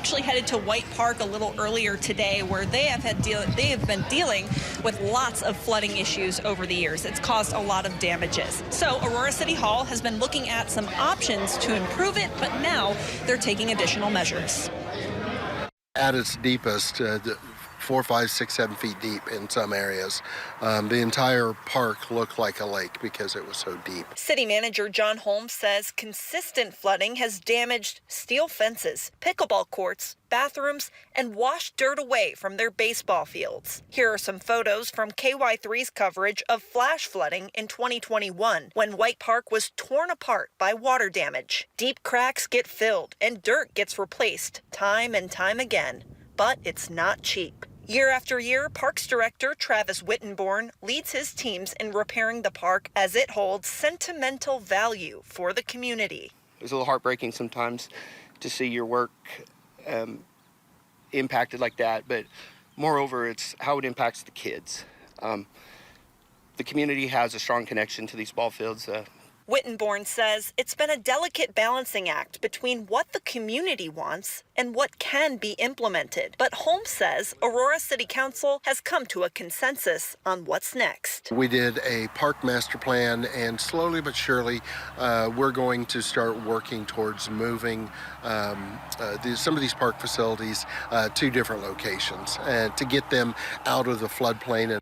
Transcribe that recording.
actually headed to White Park a little earlier today, where they have been dealing with lots of flooding issues over the years. It's caused a lot of damages. So Aurora City Hall has been looking at some options to improve it, but now they're taking additional measures. At its deepest, 4, 5, 6, 7 feet deep in some areas. The entire park looked like a lake because it was so deep. City Manager John Holmes says consistent flooding has damaged steel fences, pickleball courts, bathrooms, and washed dirt away from their baseball fields. Here are some photos from KY3's coverage of flash flooding in 2021, when White Park was torn apart by water damage. Deep cracks get filled and dirt gets replaced time and time again, but it's not cheap. Year after year, Parks Director Travis Wittenborn leads his teams in repairing the park as it holds sentimental value for the community. It's a little heartbreaking sometimes to see your work impacted like that, but moreover, it's how it impacts the kids. The community has a strong connection to these ball fields. Wittenborn says it's been a delicate balancing act between what the community wants and what can be implemented. But Holmes says Aurora City Council has come to a consensus on what's next. We did a park master plan, and slowly but surely, we're going to start working towards moving some of these park facilities to different locations to get them out of the floodplain.